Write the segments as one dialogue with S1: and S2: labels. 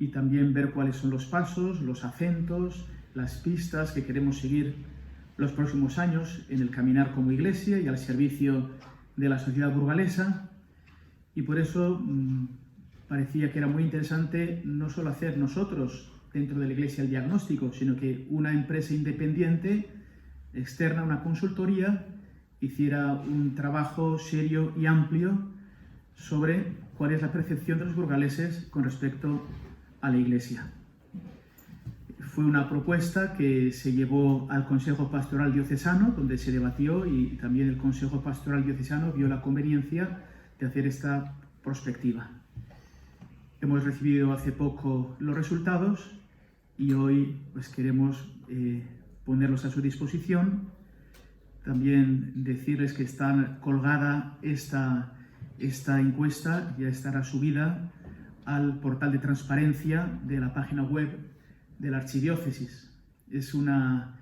S1: y también ver cuáles son los pasos, los acentos, las pistas que queremos seguir los próximos años en el caminar como Iglesia y al servicio de la sociedad burgalesa. Y por eso parecía que era muy interesante no solo hacer nosotros dentro de la Iglesia el diagnóstico, sino que una empresa independiente, externa, una consultoría, hiciera un trabajo serio y amplio sobre cuál es la percepción de los burgaleses con respecto a la Iglesia. Fue una propuesta que se llevó al Consejo Pastoral Diocesano, donde se debatió, y también el Consejo Pastoral Diocesano vio la conveniencia de hacer esta prospectiva. Hemos recibido hace poco los resultados y hoy pues, queremos ponerlos a su disposición. También decirles que está colgada esta encuesta, ya estará subida al portal de transparencia de la página web de la Archidiócesis. Es una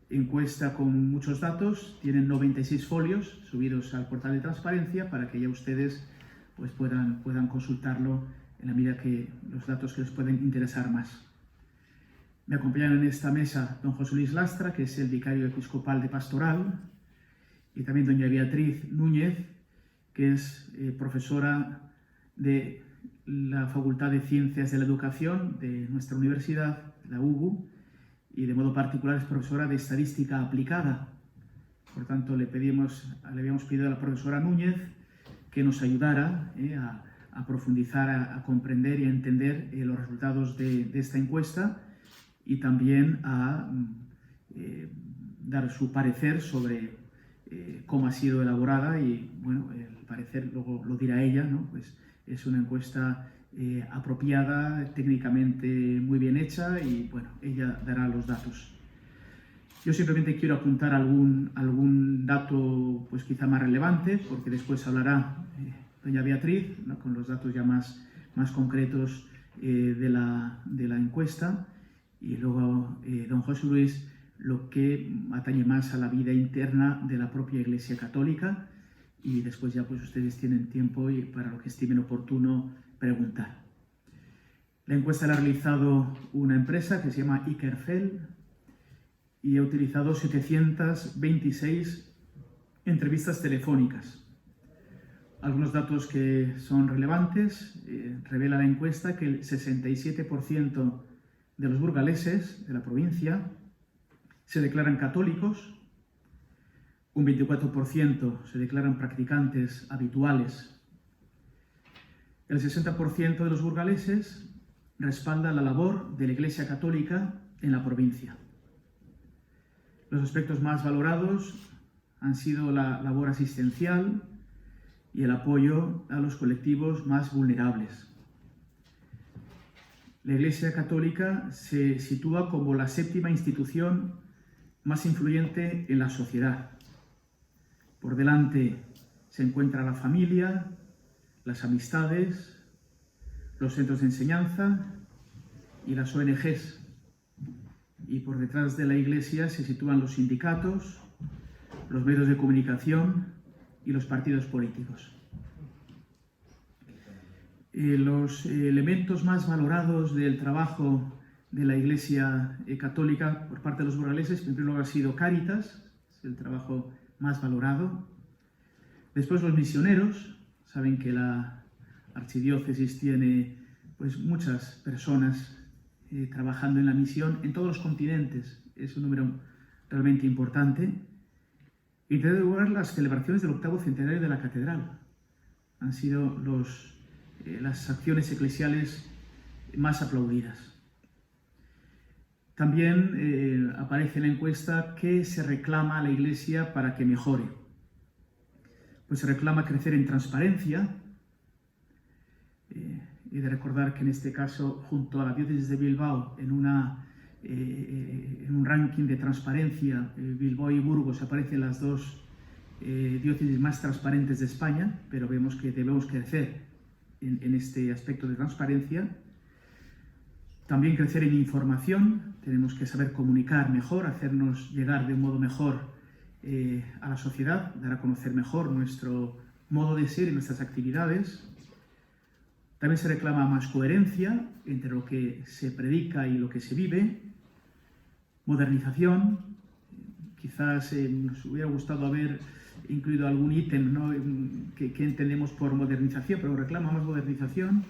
S1: encuesta con muchos datos, tienen 96 folios subidos al portal de transparencia para que ya ustedes pues, puedan consultarlo en la medida que los datos que les pueden interesar más. Me acompañan en esta mesa don José Luis Lastra, que es el vicario episcopal de Pastoral, y también doña Beatriz Núñez, que es profesora de la Facultad de Ciencias de la Educación de nuestra universidad, la UBU, y de modo particular es profesora de Estadística Aplicada. Por tanto, le habíamos pedido a la profesora Núñez que nos ayudara a profundizar, a comprender y a entender los resultados de esta encuesta y también a dar su parecer sobre cómo ha sido elaborada y, bueno, el parecer luego lo dirá ella, ¿no? Pues es una encuesta apropiada, técnicamente muy bien hecha y, bueno, ella dará los datos. Yo simplemente quiero apuntar algún dato, pues quizá más relevante, porque después hablará doña Beatriz, ¿no? Con los datos ya más concretos de la encuesta, y luego don José Luis lo que atañe más a la vida interna de la propia Iglesia Católica, y después ya pues ustedes tienen tiempo y para lo que estimen oportuno preguntar. La encuesta la ha realizado una empresa que se llama Ikerfel y ha utilizado 726 entrevistas telefónicas. Algunos datos que son relevantes, revela la encuesta que el 67% de los burgaleses de la provincia se declaran católicos, un 24% se declaran practicantes habituales. El 60% de los burgaleses respalda la labor de la Iglesia Católica en la provincia. Los aspectos más valorados han sido la labor asistencial y el apoyo a los colectivos más vulnerables. La Iglesia Católica se sitúa como la séptima institución más influyente en la sociedad. Por delante se encuentra la familia, las amistades, los centros de enseñanza y las ONGs. Y por detrás de la Iglesia se sitúan los sindicatos, los medios de comunicación y los partidos políticos. Los elementos más valorados del trabajo de la Iglesia Católica por parte de los burgaleses, en primer lugar ha sido Cáritas, es el trabajo más valorado. Después los misioneros, saben que la archidiócesis tiene pues, muchas personas trabajando en la misión en todos los continentes, es un número realmente importante. Y en tercer lugar, las celebraciones del 8º centenario de la Catedral han sido las acciones eclesiales más aplaudidas. También aparece en la encuesta que se reclama a la Iglesia para que mejore. Pues se reclama crecer en transparencia, y de recordar que en este caso, junto a la diócesis de Bilbao, en un ranking de transparencia, Bilbao y Burgos aparecen las dos diócesis más transparentes de España, pero vemos que debemos crecer en este aspecto de transparencia. También crecer en información, tenemos que saber comunicar mejor, hacernos llegar de un modo mejor a la sociedad, dar a conocer mejor nuestro modo de ser y nuestras actividades. También se reclama más coherencia entre lo que se predica y lo que se vive. Modernización. Quizás nos hubiera gustado haber incluido algún ítem, ¿no?, que entendemos por modernización, pero reclama más modernización.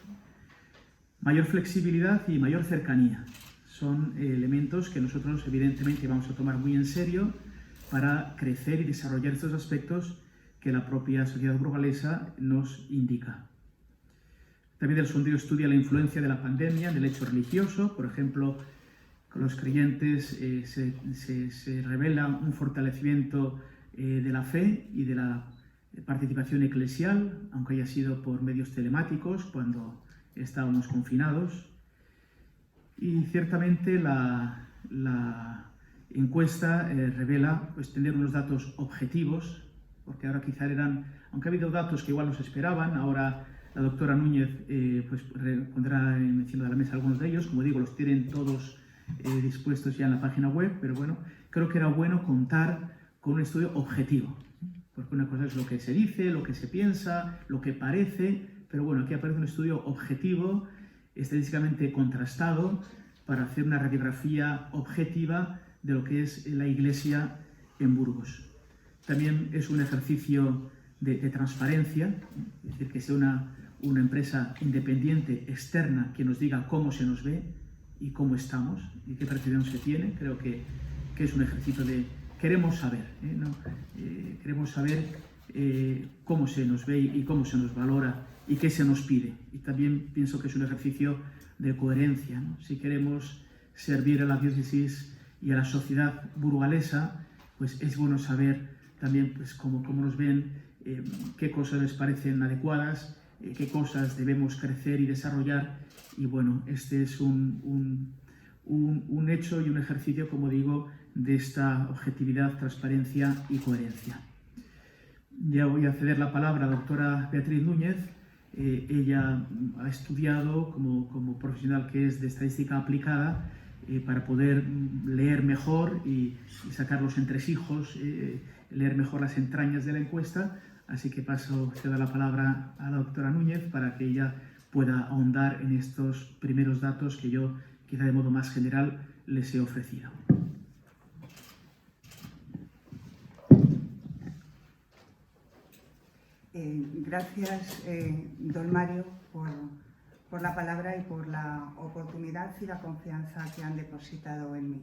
S1: Mayor flexibilidad y mayor cercanía. Son elementos que nosotros evidentemente vamos a tomar muy en serio para crecer y desarrollar estos aspectos que la propia sociedad burgalesa nos indica. También el sondeo estudia la influencia de la pandemia en el hecho religioso. Por ejemplo, con los creyentes se revela un fortalecimiento de la fe y de la participación eclesial, aunque haya sido por medios telemáticos cuando estábamos confinados. Y ciertamente la encuesta revela pues, tener unos datos objetivos, porque ahora quizá aunque ha habido datos que igual nos esperaban, ahora la doctora Núñez pues, pondrá encima de la mesa algunos de ellos. Como digo, los tienen todos dispuestos ya en la página web, pero bueno, creo que era bueno contar con un estudio objetivo, porque una cosa es lo que se dice, lo que se piensa, lo que parece, pero bueno, aquí aparece un estudio objetivo, estadísticamente contrastado, para hacer una radiografía objetiva de lo que es la Iglesia en Burgos. También es un ejercicio de transparencia, es decir, que sea una empresa independiente, externa, que nos diga cómo se nos ve y cómo estamos y qué percepción se tiene. Creo que es un ejercicio de queremos saber, ¿no? Queremos saber cómo se nos ve y cómo se nos valora y qué se nos pide. Y también pienso que es un ejercicio de coherencia, ¿no? Si queremos servir a la diócesis y a la sociedad burgalesa, pues es bueno saber también pues, cómo nos ven, qué cosas les parecen adecuadas, qué cosas debemos crecer y desarrollar. Y bueno, este es un hecho y un ejercicio, como digo, de esta objetividad, transparencia y coherencia. Ya voy a ceder la palabra a la doctora Beatriz Núñez. Ella ha estudiado como profesional que es de estadística aplicada para poder leer mejor y sacar los entresijos, leer mejor las entrañas de la encuesta. Así que cedo la palabra a la doctora Núñez para que ella pueda ahondar en estos primeros datos que yo, quizá de modo más general, les he ofrecido.
S2: Gracias, don Mario, por la palabra y por la oportunidad y la confianza que han depositado en mí.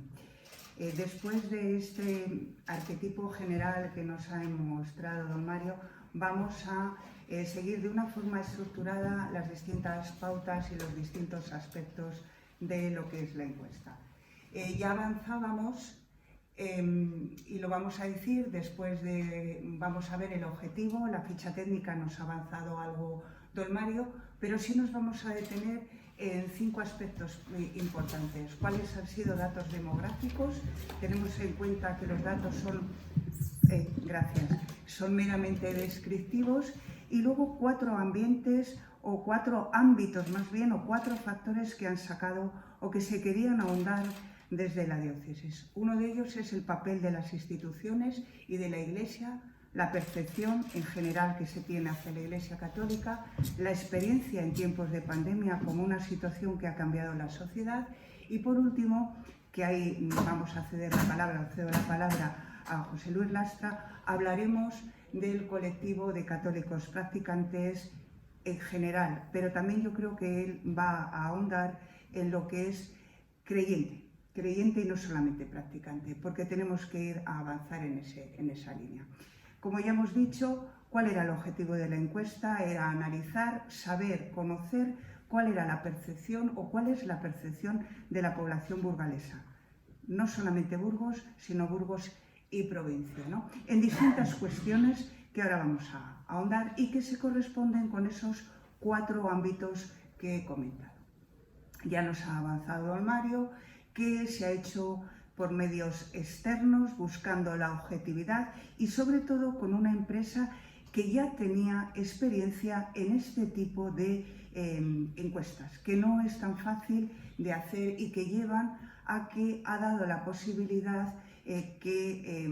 S2: Después de este arquetipo general que nos ha mostrado don Mario, vamos a seguir de una forma estructurada las distintas pautas y los distintos aspectos de lo que es la encuesta. Ya avanzábamos, y lo vamos a decir después vamos a ver el objetivo. La ficha técnica nos ha avanzado algo don Mario, pero sí nos vamos a detener en 5 aspectos importantes. ¿Cuáles han sido datos demográficos? Tenemos en cuenta que los datos son meramente descriptivos, y luego 4 ambientes o 4 ámbitos más bien, o 4 factores que han sacado o que se querían ahondar desde la diócesis. Uno de ellos es el papel de las instituciones y de la Iglesia, la percepción en general que se tiene hacia la Iglesia Católica, la experiencia en tiempos de pandemia como una situación que ha cambiado la sociedad, y por último, que ahí vamos a cedo la palabra a José Luis Lastra, hablaremos del colectivo de católicos practicantes en general, pero también yo creo que él va a ahondar en lo que es creyente y no solamente practicante, porque tenemos que ir a avanzar en esa línea. Como ya hemos dicho, ¿cuál era el objetivo de la encuesta? Era analizar, saber, conocer cuál era la percepción o cuál es la percepción de la población burgalesa. No solamente Burgos, sino Burgos y provincia, ¿no? En distintas cuestiones que ahora vamos a ahondar y que se corresponden con esos 4 ámbitos que he comentado. Ya nos ha avanzado don Mario que se ha hecho por medios externos, buscando la objetividad y sobre todo con una empresa que ya tenía experiencia en este tipo de encuestas, que no es tan fácil de hacer y que llevan a que ha dado la posibilidad que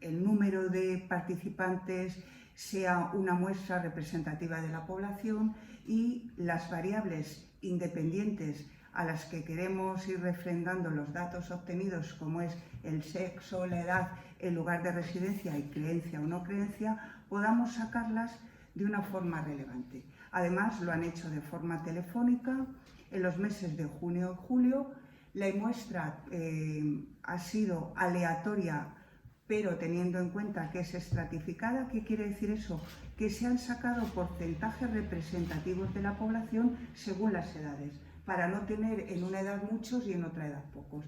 S2: el número de participantes sea una muestra representativa de la población y las variables independientes a las que queremos ir refrendando los datos obtenidos, como es el sexo, la edad, el lugar de residencia y creencia o no creencia, podamos sacarlas de una forma relevante. Además, lo han hecho de forma telefónica en los meses de junio y julio. La muestra ha sido aleatoria, pero teniendo en cuenta que es estratificada. ¿Qué quiere decir eso? Que se han sacado porcentajes representativos de la población según las edades, para no tener en una edad muchos y en otra edad pocos.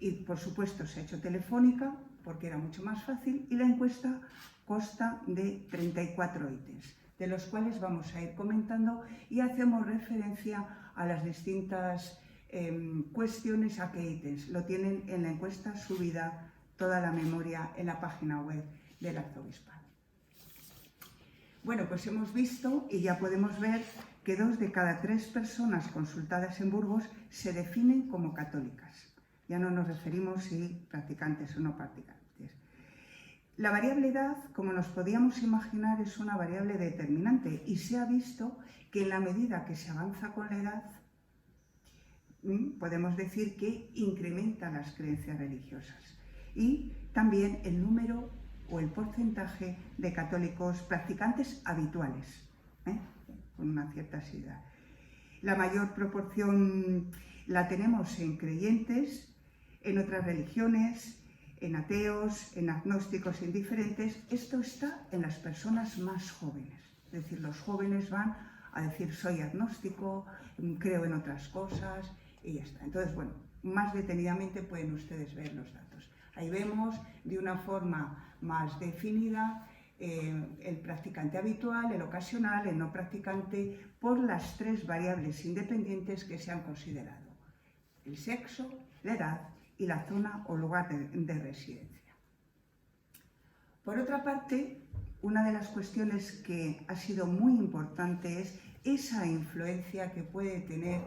S2: Y por supuesto se ha hecho telefónica porque era mucho más fácil, y la encuesta consta de 34 ítems, de los cuales vamos a ir comentando y hacemos referencia a las distintas cuestiones, a qué ítems. Lo tienen en la encuesta subida toda la memoria en la página web del Arzobispado. Bueno, pues hemos visto y ya podemos ver que 2 de cada 3 personas consultadas en Burgos se definen como católicas. Ya no nos referimos si practicantes o no practicantes. La variable edad, como nos podíamos imaginar, es una variable determinante, y se ha visto que en la medida que se avanza con la edad, podemos decir que incrementa las creencias religiosas, y también el número o el porcentaje de católicos practicantes habituales, con una cierta asiduidad. La mayor proporción la tenemos en creyentes, en otras religiones, en ateos, en agnósticos indiferentes. Esto está en las personas más jóvenes, es decir, los jóvenes van a decir soy agnóstico, creo en otras cosas y ya está. Entonces, bueno, más detenidamente pueden ustedes ver los datos. Ahí vemos de una forma más definida el practicante habitual, el ocasional, el no practicante, por las 3 variables independientes que se han considerado: el sexo, la edad y la zona o lugar de residencia. Por otra parte, una de las cuestiones que ha sido muy importante es esa influencia que puede tener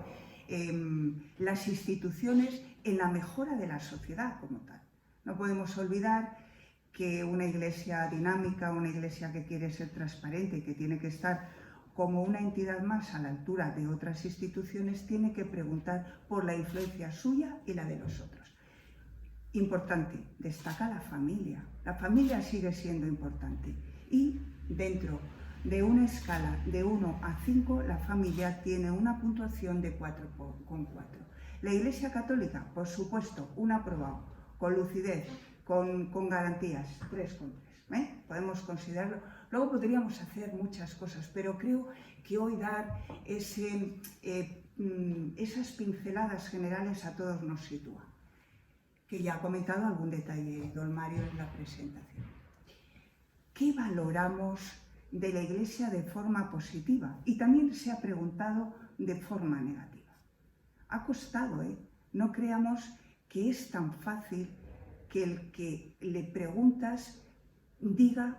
S2: las instituciones en la mejora de la sociedad como tal. No podemos olvidar que una iglesia dinámica, una iglesia que quiere ser transparente y que tiene que estar como una entidad más a la altura de otras instituciones, tiene que preguntar por la influencia suya y la de los otros. Importante, destaca la familia. La familia sigue siendo importante, y dentro de una escala de 1 a 5, la familia tiene una puntuación de 4,4. La Iglesia Católica, por supuesto, un aprobado, con lucidez, con garantías, 3,3. Podemos considerarlo. Luego podríamos hacer muchas cosas, pero creo que hoy dar esas pinceladas generales a todos nos sitúa, que ya ha comentado algún detalle don Mario en la presentación. ¿Qué valoramos de la Iglesia de forma positiva? Y también se ha preguntado de forma negativa. Ha costado, No creamos que es tan fácil que el que le preguntas diga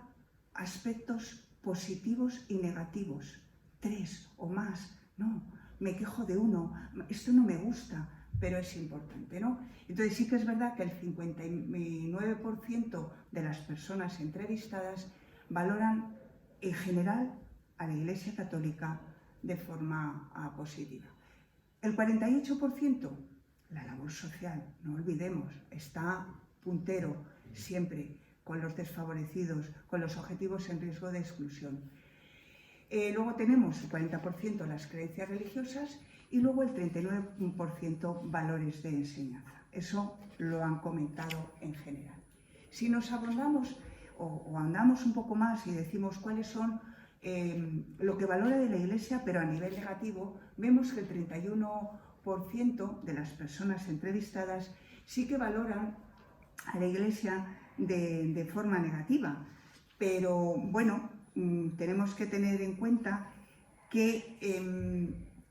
S2: aspectos positivos y negativos, 3 o más. No, me quejo de uno, esto no me gusta, pero es importante, ¿no? Entonces sí que es verdad que el 59% de las personas entrevistadas valoran en general a la Iglesia Católica de forma positiva. El 48%, la labor social, no olvidemos, está puntero siempre con los desfavorecidos, con los objetivos en riesgo de exclusión. Luego tenemos el 40% las creencias religiosas, y luego el 39% valores de enseñanza. Eso lo han comentado en general. Si nos abordamos o andamos un poco más y decimos cuáles son lo que valora de la Iglesia, pero a nivel negativo, vemos que el 31% de las personas entrevistadas sí que valoran a la Iglesia de forma negativa. Pero bueno, tenemos que tener en cuenta que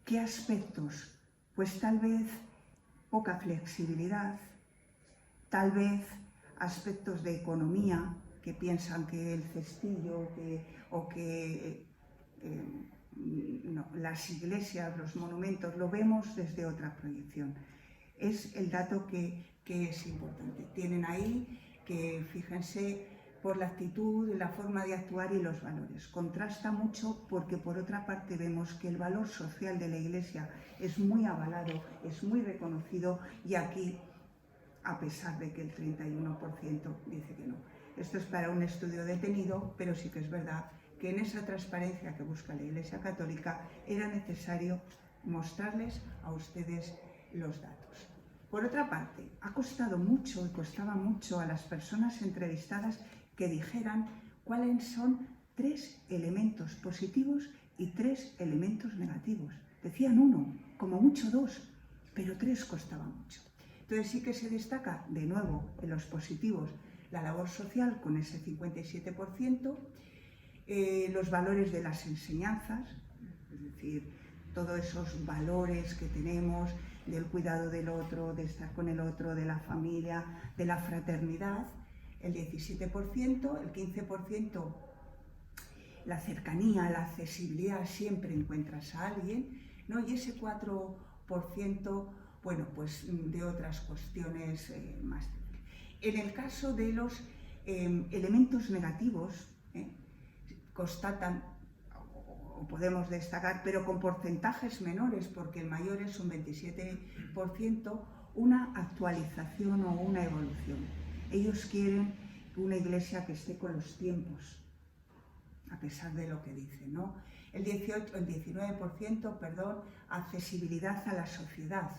S2: ¿qué aspectos? Pues tal vez poca flexibilidad, tal vez aspectos de economía, que piensan que el cestillo no, las iglesias, los monumentos, lo vemos desde otra proyección. Es el dato que es importante. Tienen ahí que, fíjense, por la actitud, la forma de actuar y los valores. Contrasta mucho porque por otra parte vemos que el valor social de la Iglesia es muy avalado, es muy reconocido y aquí, a pesar de que el 31% dice que no. Esto es para un estudio detenido, pero sí que es verdad que en esa transparencia que busca la Iglesia Católica era necesario mostrarles a ustedes los datos. Por otra parte, ha costado mucho y costaba mucho a las personas entrevistadas que dijeran cuáles son 3 elementos positivos y 3 elementos negativos. Decían 1, como mucho 2, pero 3 costaba mucho. Entonces sí que se destaca de nuevo en los positivos la labor social con ese 57%, los valores de las enseñanzas, es decir, todos esos valores que tenemos del cuidado del otro, de estar con el otro, de la familia, de la fraternidad, el 17%, el 15%, la cercanía, la accesibilidad, siempre encuentras a alguien, ¿no? Y ese 4%, bueno, pues de otras cuestiones más. En el caso de los elementos negativos, constatan, o podemos destacar, pero con porcentajes menores, porque el mayor es un 27%, una actualización o una evolución. Ellos quieren una iglesia que esté con los tiempos, a pesar de lo que dicen, ¿no? El 19%, perdón, accesibilidad a la sociedad,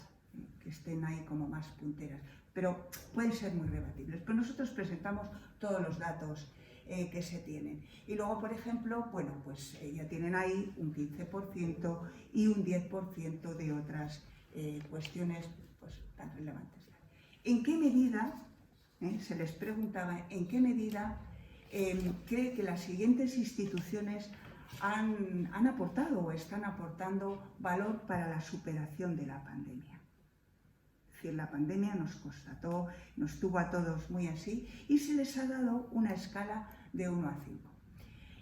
S2: que estén ahí como más punteras, pero pueden ser muy rebatibles. Pero nosotros presentamos todos los datos que se tienen. Y luego, por ejemplo, bueno, pues ya tienen ahí un 15% y un 10% de otras cuestiones pues, tan relevantes. ¿En qué medida, se les preguntaba, en qué medida cree que las siguientes instituciones han aportado o están aportando valor para la superación de la pandemia? Es decir, la pandemia nos constató, nos tuvo a todos muy así y se les ha dado una escala de 1 a 5.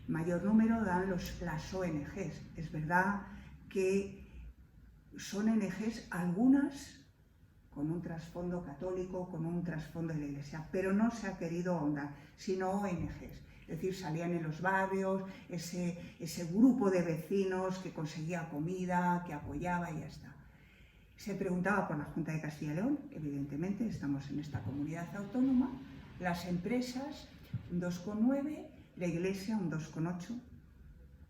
S2: Mayor número dan las ONGs. Es verdad que son ONGs algunas con un trasfondo católico, con un trasfondo de la Iglesia, pero no se ha querido ahondar, sino ONGs. Es decir, salían en los barrios, ese grupo de vecinos que conseguía comida, que apoyaba y ya está. Se preguntaba por la Junta de Castilla y León, evidentemente, estamos en esta comunidad autónoma, las empresas un 2,9, la Iglesia un 2,8,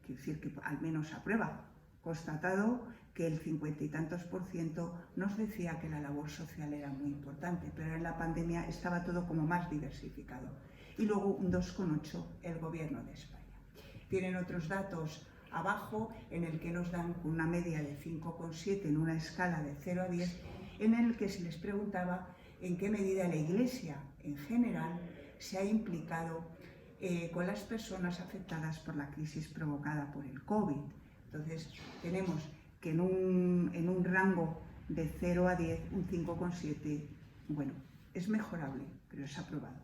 S2: quiere decir que al menos aprueba. Constatado que el 50 y tantos % nos decía que la labor social era muy importante, pero en la pandemia estaba todo como más diversificado. Y luego un 2,8 el Gobierno de España. Tienen otros datos abajo en el que nos dan una media de 5,7 en una escala de 0 a 10, en el que se les preguntaba en qué medida la Iglesia en general se ha implicado con las personas afectadas por la crisis provocada por el COVID. Entonces tenemos que en un rango de 0 a 10, un 5,7, bueno, es mejorable, pero es aprobado.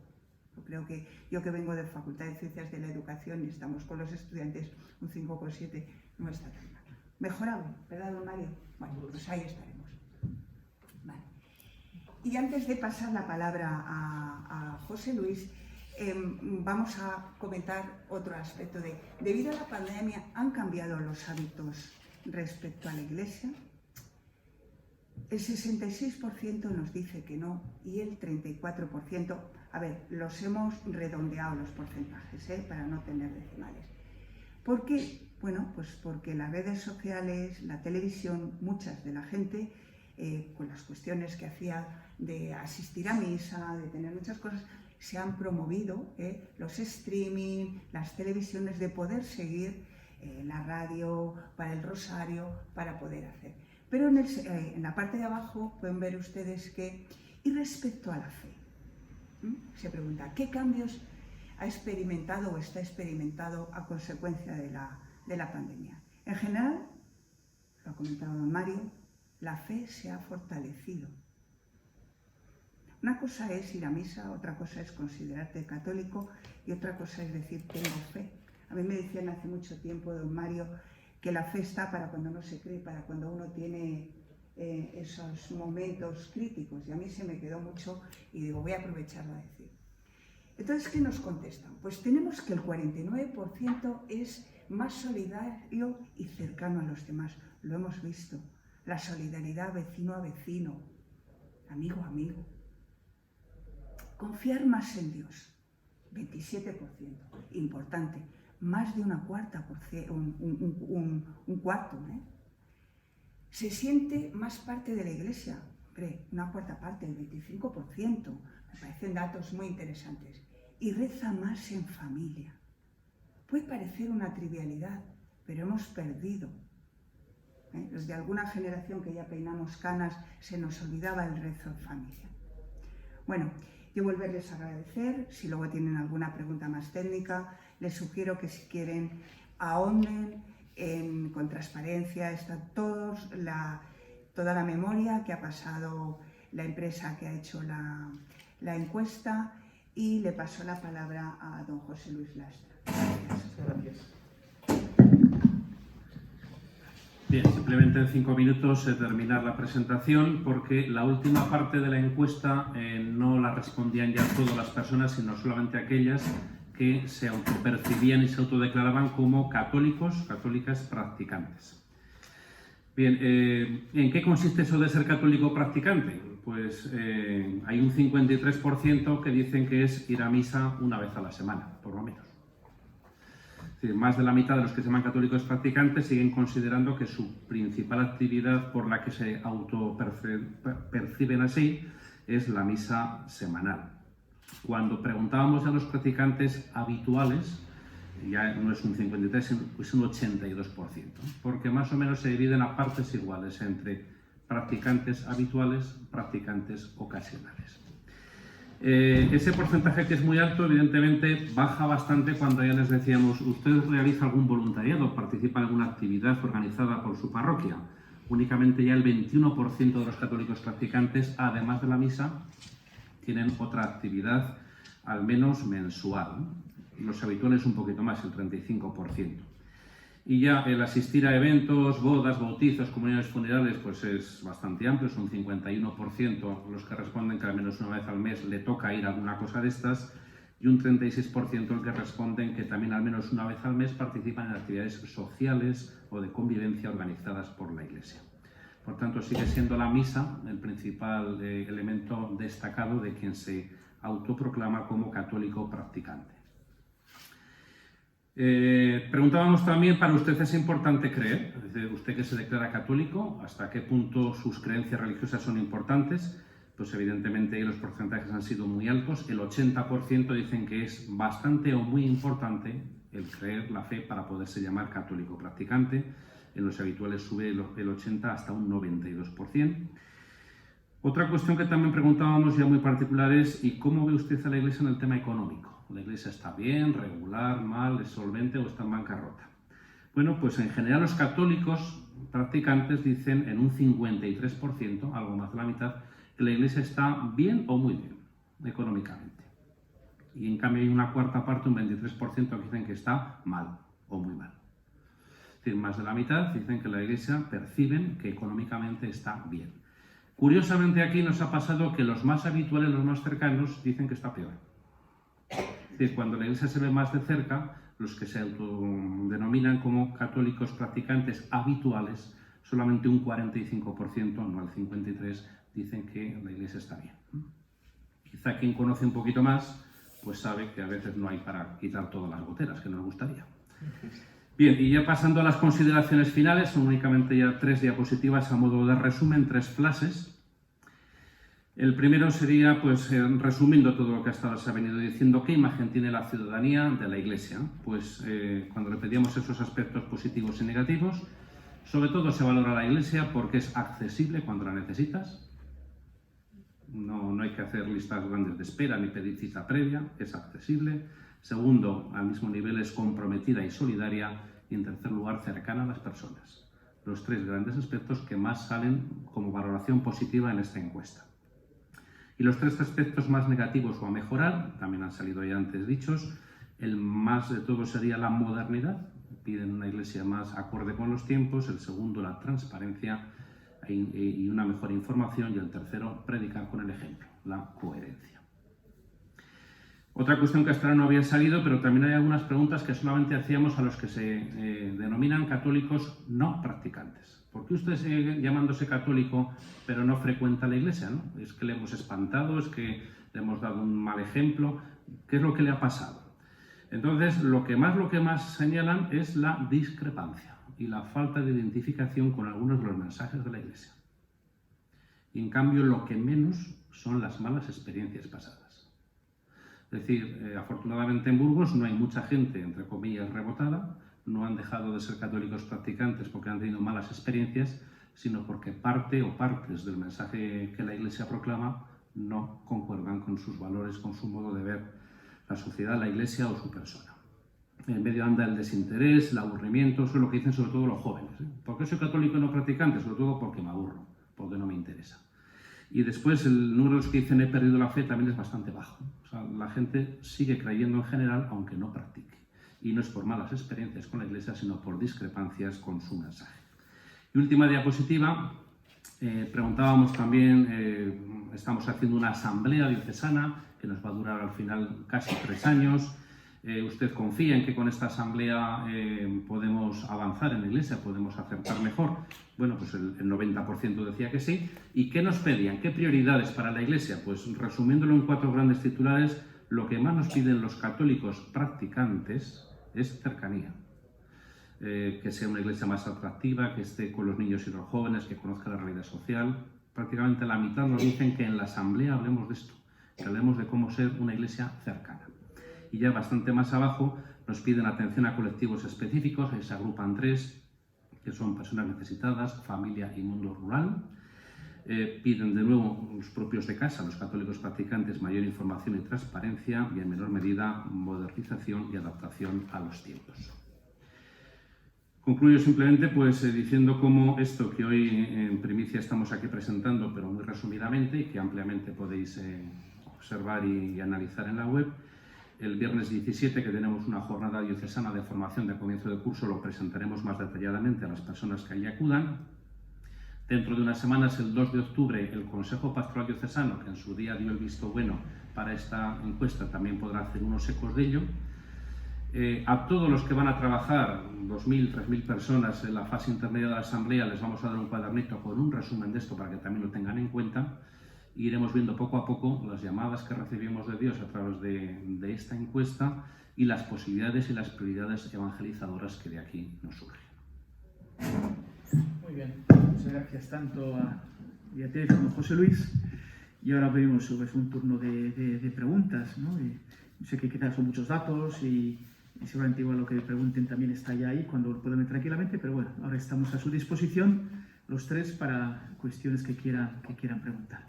S2: Yo creo que yo que vengo de Facultad de Ciencias de la Educación y estamos con los estudiantes, un 5,7 no está tan mal. Mejorable, ¿verdad, don Mario? Bueno, pues ahí estaremos. Vale. Y antes de pasar la palabra a José Luis, vamos a comentar otro aspecto debido a la pandemia han cambiado los hábitos respecto a la Iglesia. El 66% nos dice que no y el 34%, a ver, los hemos redondeado los porcentajes, para no tener decimales. ¿Por qué? Bueno, pues porque las redes sociales, la televisión, muchas de la gente, con las cuestiones que hacía de asistir a misa, de tener muchas cosas, se han promovido los streaming, las televisiones, de poder seguir la radio, para el rosario, para poder hacer. Pero en la parte de abajo pueden ver ustedes que, y respecto a la fe, se pregunta, ¿qué cambios ha experimentado o está experimentado a consecuencia de la pandemia? En general, lo ha comentado don Mario, la fe se ha fortalecido. Una cosa es ir a misa, otra cosa es considerarte católico y otra cosa es decir, tengo fe. A mí me decían hace mucho tiempo, don Mario, que la fe está para cuando no se cree, para cuando uno tiene esos momentos críticos. Y a mí se me quedó mucho y digo, voy a aprovecharlo a decir. Entonces, ¿qué nos contestan? Pues tenemos que el 49% es más solidario y cercano a los demás. Lo hemos visto. La solidaridad vecino a vecino, amigo a amigo. Confiar más en Dios, 27%. Importante, más de una cuarta, un cuarto. Se siente más parte de la Iglesia, una cuarta parte, el 25%. Me parecen datos muy interesantes. Y reza más en familia. Puede parecer una trivialidad, pero hemos perdido. Los de alguna generación que ya peinamos canas, se nos olvidaba el rezo en familia. Bueno, yo volverles a agradecer. Si luego tienen alguna pregunta más técnica, les sugiero que si quieren ahonden con transparencia. Está toda la memoria que ha pasado la empresa que ha hecho la encuesta, y le paso la palabra a don José Luis Lastra.
S1: Gracias.
S3: Bien, simplemente en 5 minutos terminar la presentación, porque la última parte de la encuesta no la respondían ya todas las personas, sino solamente aquellas que se autopercibían y se autodeclaraban como católicos, católicas practicantes. Bien, ¿en qué consiste eso de ser católico practicante? Pues hay un 53% que dicen que es ir a misa una vez a la semana, por lo menos. Es decir, más de la mitad de los que se llaman católicos practicantes siguen considerando que su principal actividad por la que se autoperciben así es la misa semanal. Cuando preguntábamos a los practicantes habituales, ya no es un 53, sino es un 82%, porque más o menos se dividen a partes iguales entre practicantes habituales, practicantes ocasionales. Ese porcentaje, que es muy alto, evidentemente baja bastante cuando ya les decíamos: ¿usted realiza algún voluntariado, participa en alguna actividad organizada por su parroquia? Únicamente ya el 21% de los católicos practicantes, además de la misa, tienen otra actividad, al menos mensual. Los habituales un poquito más, el 35%. Y ya el asistir a eventos, bodas, bautizos, comuniones funerales, pues es bastante amplio, es un 51% los que responden que al menos una vez al mes le toca ir a alguna cosa de estas, y un 36% el que responden que también al menos una vez al mes participan en actividades sociales o de convivencia organizadas por la Iglesia. Por tanto, sigue siendo la misa el principal elemento destacado de quien se autoproclama como católico practicante. Preguntábamos también: ¿para usted es importante creer? Es decir, usted que se declara católico, ¿hasta qué punto sus creencias religiosas son importantes? Pues evidentemente los porcentajes han sido muy altos. El 80% dicen que es bastante o muy importante el creer la fe para poderse llamar católico practicante. En los habituales sube el 80% hasta un 92%. Otra cuestión que también preguntábamos, ya muy particular, es: ¿y cómo ve usted a la Iglesia en el tema económico? ¿La Iglesia está bien, regular, mal, es solvente o está en bancarrota? Bueno, pues en general los católicos practicantes dicen en un 53%, algo más de la mitad, que la Iglesia está bien o muy bien económicamente. Y en cambio hay una cuarta parte, un 23%, que dicen que está mal o muy mal. Es decir, más de la mitad dicen que la Iglesia perciben que económicamente está bien. Curiosamente, aquí nos ha pasado que los más habituales, los más cercanos, dicen que está peor. Es decir, cuando la Iglesia se ve más de cerca, los que se autodenominan como católicos practicantes habituales, solamente un 45%, no el 53%, dicen que la Iglesia está bien. Quizá quien conoce un poquito más, pues sabe que a veces no hay para quitar todas las goteras, que nos gustaría. Bien, y ya pasando a las consideraciones finales, son únicamente ya 3 diapositivas a modo de resumen, 3 flashes. El primero sería, pues, resumiendo todo lo que hasta ahora se ha venido diciendo, ¿qué imagen tiene la ciudadanía de la Iglesia? Pues cuando le pedíamos esos aspectos positivos y negativos, sobre todo se valora la Iglesia porque es accesible cuando la necesitas. No hay que hacer listas grandes de espera ni pedir cita previa, es accesible. Segundo, al mismo nivel es comprometida y solidaria. Y en tercer lugar, cercana a las personas. Los 3 grandes aspectos que más salen como valoración positiva en esta encuesta. Y los 3 aspectos más negativos o a mejorar, también han salido ya antes dichos. El más de todo sería la modernidad. Piden una Iglesia más acorde con los tiempos. El segundo, la transparencia y una mejor información. Y el tercero, predicar con el ejemplo, la coherencia. Otra cuestión que hasta ahora no había salido, pero también hay algunas preguntas que solamente hacíamos a los que se denominan católicos no practicantes. ¿Por qué usted sigue llamándose católico pero no frecuenta la iglesia, ¿no? ¿Es que le hemos espantado? ¿Es que le hemos dado un mal ejemplo? ¿Qué es lo que le ha pasado? Entonces, lo que más señalan es la discrepancia y la falta de identificación con algunos de los mensajes de la iglesia. Y en cambio, lo que menos son las malas experiencias pasadas. Es decir, afortunadamente en Burgos no hay mucha gente, entre comillas, rebotada, no han dejado de ser católicos practicantes porque han tenido malas experiencias, sino porque parte o partes del mensaje que la Iglesia proclama no concuerdan con sus valores, con su modo de ver la sociedad, la Iglesia o su persona. En medio anda el desinterés, el aburrimiento, eso es lo que dicen sobre todo los jóvenes. ¿Por qué soy católico y no practicante? Sobre todo porque me aburro, porque no me interesa. Y después el número de los que dicen he perdido la fe también es bastante bajo. O sea, la gente sigue creyendo en general, aunque no practique. Y no es por malas experiencias con la Iglesia, sino por discrepancias con su mensaje. Y última diapositiva, preguntábamos también, estamos haciendo una asamblea diocesana que nos va a durar al final casi 3 años. ¿Usted confía en que con esta asamblea podemos avanzar en la Iglesia, podemos acertar mejor? Bueno, pues el 90% decía que sí. ¿Y qué nos pedían? ¿Qué prioridades para la Iglesia? Pues resumiéndolo en 4 grandes titulares, lo que más nos piden los católicos practicantes es cercanía. Que sea una Iglesia más atractiva, que esté con los niños y los jóvenes, que conozca la realidad social. Prácticamente la mitad nos dicen que en la asamblea hablemos de esto, que hablemos de cómo ser una Iglesia cercana. Y ya bastante más abajo nos piden atención a colectivos específicos, ahí se agrupan 3, que son personas necesitadas, familia y mundo rural. Piden de nuevo los propios de casa, los católicos practicantes, mayor información y transparencia y en menor medida modernización y adaptación a los tiempos. Concluyo simplemente diciendo cómo esto que hoy en primicia estamos aquí presentando, pero muy resumidamente y que ampliamente podéis observar y analizar en la web, el viernes 17, que tenemos una jornada diocesana de formación de comienzo de curso, lo presentaremos más detalladamente a las personas que allí acudan. Dentro de unas semanas, el 2 de octubre, el Consejo Pastoral Diocesano, que en su día dio el visto bueno para esta encuesta, también podrá hacer unos ecos de ello. A todos los que van a trabajar, 2.000, 3.000 personas en la fase intermedia de la Asamblea, les vamos a dar un cuadernito con un resumen de esto para que también lo tengan en cuenta. Iremos viendo poco a poco las llamadas que recibimos de Dios a través de esta encuesta y las posibilidades y las prioridades evangelizadoras que de aquí nos surgen.
S1: Muy bien, muchas gracias tanto a Beatriz como a José Luis. Y ahora abrimos un turno de preguntas, ¿no? Sé que quizás son muchos datos y seguramente igual lo que pregunten también está ya ahí cuando lo puedan ver tranquilamente, pero bueno, ahora estamos a su disposición los 3 para cuestiones que quieran preguntar.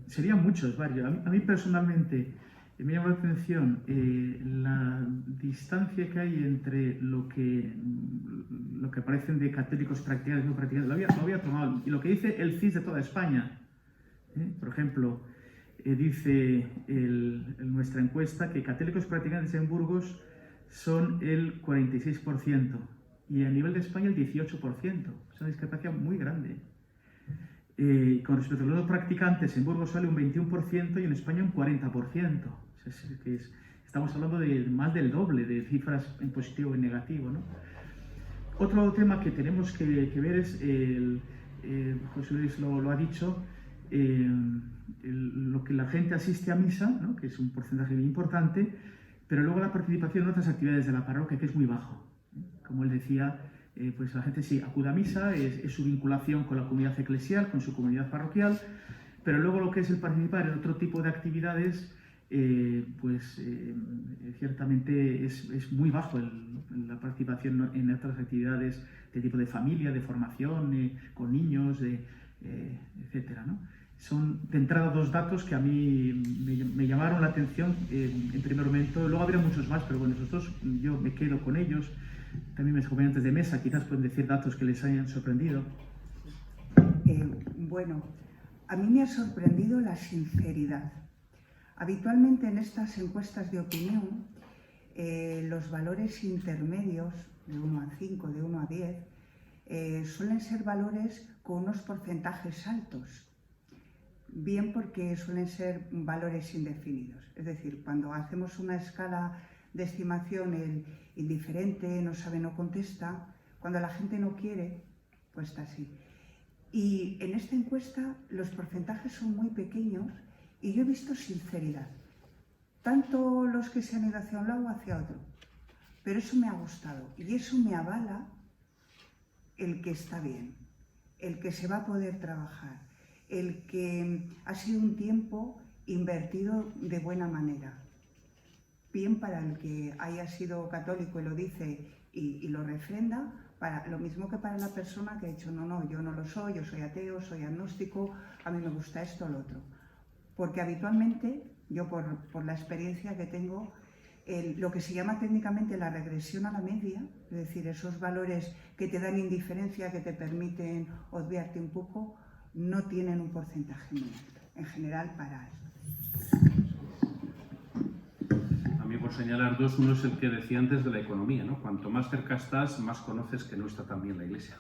S1: Serían muchos, varios. A mí personalmente me llama la atención la distancia que hay entre lo que parecen de católicos practicantes y no practicantes. Lo había tomado. Y lo que dice el CIS de toda España. Por ejemplo, dice nuestra encuesta que católicos practicantes en Burgos son el 46% y a nivel de España el 18%. Es una discrepancia muy grande. Con respecto a los no practicantes, en Burgos sale un 21% y en España un 40%. Estamos hablando de más del doble de cifras en positivo y negativo, ¿no? Otro tema que tenemos que ver es, José Luis lo ha dicho, lo que la gente asiste a misa, ¿no? Que es un porcentaje muy importante, pero luego la participación en otras actividades de la parroquia, que es muy bajo. Como él decía, pues la gente sí acude a misa, es su vinculación con la comunidad eclesial, con su comunidad parroquial, pero luego lo que es el participar en otro tipo de actividades, ciertamente es muy bajo la participación en otras actividades de tipo de familia, de formación, con niños, etcétera, ¿no? Son de entrada 2 datos que a mí me llamaron la atención en primer momento. Luego habría muchos más, pero bueno, esos 2 yo me quedo con ellos. También mis compañeros de mesa quizás pueden decir datos que les hayan sorprendido.
S2: Bueno, a mí me ha sorprendido la sinceridad. Habitualmente en estas encuestas de opinión los valores intermedios, de 1 a 5, de 1 a 10, suelen ser valores con unos porcentajes altos. Bien porque suelen ser valores indefinidos. Es decir, cuando hacemos una escala de estimación, el indiferente, no sabe, no contesta, cuando la gente no quiere, pues está así. Y en esta encuesta los porcentajes son muy pequeños y yo he visto sinceridad. Tanto los que se han ido hacia un lado o hacia otro. Pero eso me ha gustado y eso me avala el que está bien, el que se va a poder trabajar, el que ha sido un tiempo invertido de buena manera. Bien para el que haya sido católico y lo dice y lo refrenda, lo mismo que para la persona que ha dicho, no, yo no lo soy, yo soy ateo, soy agnóstico, a mí me gusta esto o lo otro. Porque habitualmente, yo por la experiencia que tengo, lo que se llama técnicamente la regresión a la media, es decir, esos valores que te dan indiferencia, que te permiten obviarte un poco, no tienen un porcentaje muy alto, en general para esto.
S3: A mí, por señalar dos, uno es el que decía antes de la economía, ¿no? Cuanto más cerca estás, más conoces que no está tan bien la Iglesia.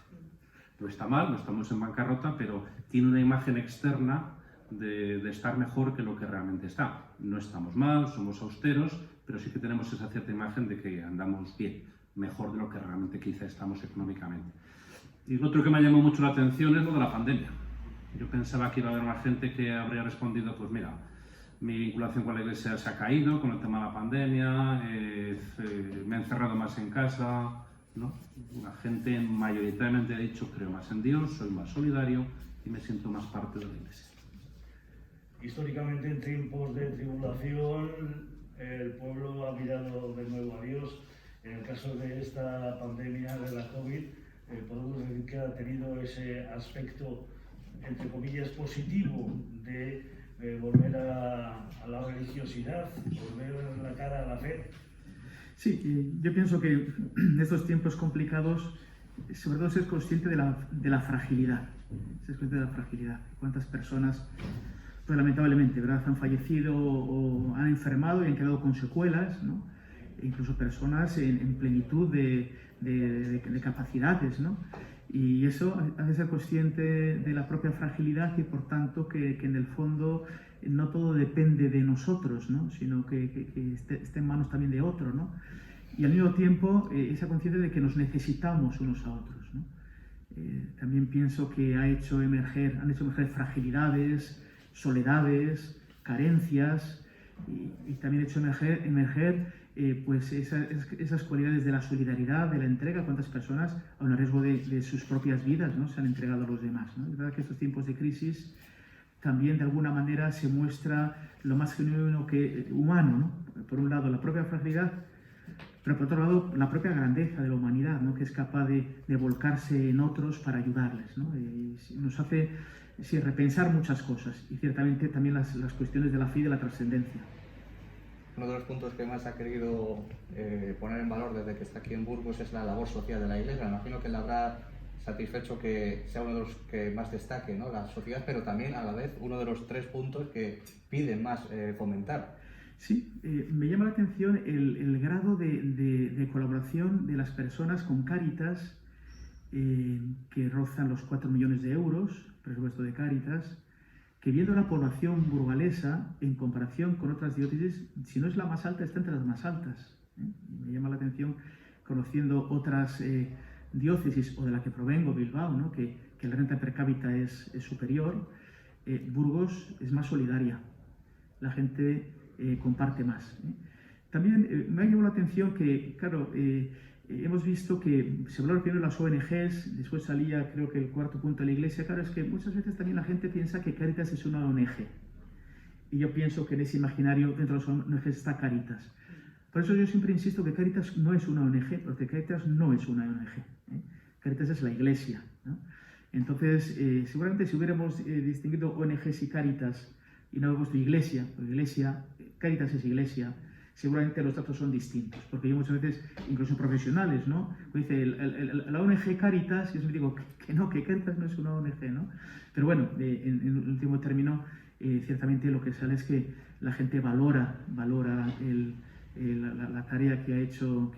S3: No está mal, no estamos en bancarrota, pero tiene una imagen externa de estar mejor que lo que realmente está. No estamos mal, somos austeros, pero sí que tenemos esa cierta imagen de que andamos bien, mejor de lo que realmente quizá estamos económicamente. Y lo otro que me ha llamado mucho la atención es lo de la pandemia. Yo pensaba que iba a haber más gente que habría respondido, pues mira, mi vinculación con la Iglesia se ha caído con el tema de la pandemia, me he encerrado más en casa, ¿no? La gente mayoritariamente ha dicho, creo más en Dios, soy más solidario y me siento más parte de la Iglesia.
S4: Históricamente, en tiempos de tribulación, el pueblo ha mirado de nuevo a Dios. En el caso de esta pandemia de la COVID, podemos decir que ha tenido ese aspecto, entre comillas, positivo de volver a la religiosidad, volver la cara a la fe.
S1: Sí, yo pienso que en estos tiempos complicados, sobre todo ser consciente de la fragilidad. Ser consciente de la fragilidad. Cuántas personas, pues lamentablemente, ¿verdad?, han fallecido o han enfermado y han quedado con secuelas, ¿no? E incluso personas en plenitud de capacidades, ¿no? Y eso hace ser consciente de la propia fragilidad y, por tanto, que en el fondo no todo depende de nosotros, ¿no?, sino que esté en manos también de otro, ¿no? Y al mismo tiempo esa conciencia de que nos necesitamos unos a otros, ¿no? También pienso que han hecho emerger fragilidades, soledades, carencias y también ha hecho emerger pues esas cualidades de la solidaridad, de la entrega. Cuántas personas, aun a riesgo de sus propias vidas, ¿no?, se han entregado a los demás, ¿no? Es verdad que estos tiempos de crisis también de alguna manera se muestra lo más genuino humano, ¿no? Por un lado la propia fragilidad, pero por otro lado la propia grandeza de la humanidad, ¿no?, que es capaz de volcarse en otros para ayudarles, ¿no? Nos hace repensar muchas cosas y ciertamente también las cuestiones de la fe y de la trascendencia.
S5: Uno de los puntos que más ha querido poner en valor desde que está aquí en Burgos es la labor social de la Iglesia. Me imagino que le habrá satisfecho que sea uno de los que más destaque, ¿no?, la sociedad, pero también a la vez uno de los 3 puntos que piden más fomentar.
S1: Sí, me llama la atención el grado de colaboración de las personas con Cáritas, que rozan los 4 millones de euros, presupuesto de Cáritas, que viendo la población burgalesa en comparación con otras diócesis, si no es la más alta, está entre las más altas, ¿eh? Me llama la atención, conociendo otras diócesis, o de la que provengo, Bilbao, ¿no?, que la renta per cápita es superior. Burgos es más solidaria, la gente comparte más, ¿eh? También me ha llamado la atención que, claro, hemos visto que se habló primero de las ONGs, después salía, creo que el 4º punto de la Iglesia. Claro, es que muchas veces también la gente piensa que Cáritas es una ONG. Y yo pienso que en ese imaginario, dentro de las ONGs está Cáritas. Por eso yo siempre insisto que Cáritas no es una ONG, porque Cáritas no es una ONG, ¿eh? Cáritas es la Iglesia, ¿no? Entonces, seguramente si hubiéramos distinguido ONGs y Cáritas y no hubiéramos puesto Iglesia, porque Iglesia, Cáritas es Iglesia, seguramente los datos son distintos, porque yo muchas veces, incluso profesionales, ¿no?, dice la ONG Cáritas, y yo digo que Cáritas no es una ONG, ¿no? Pero bueno, en último término, ciertamente lo que sale es que la gente valora la tarea que ha hecho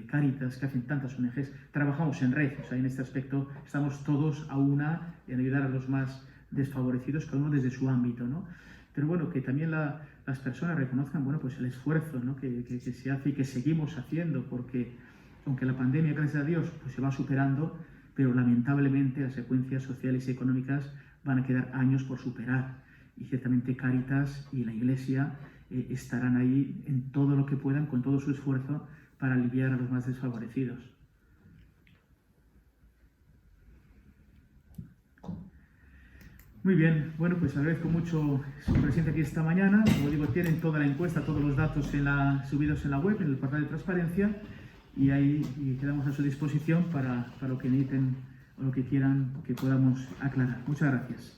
S1: Cáritas, que hacen tantas ONGs. Trabajamos en red, o sea, en este aspecto estamos todos a una en ayudar a los más desfavorecidos, cada uno desde su ámbito, ¿no? Pero bueno, que también las personas reconozcan, bueno, pues el esfuerzo, ¿no?, que se hace y que seguimos haciendo, porque aunque la pandemia, gracias a Dios, pues se va superando, pero lamentablemente las secuencias sociales y económicas van a quedar años por superar. Y ciertamente Cáritas y la Iglesia estarán ahí en todo lo que puedan, con todo su esfuerzo, para aliviar a los más desfavorecidos. Muy bien, bueno, pues agradezco mucho su presencia aquí esta mañana. Como digo, tienen toda la encuesta, todos los datos subidos en la web, en el portal de transparencia, y ahí quedamos a su disposición para lo que necesiten o lo que quieran que podamos aclarar. Muchas gracias.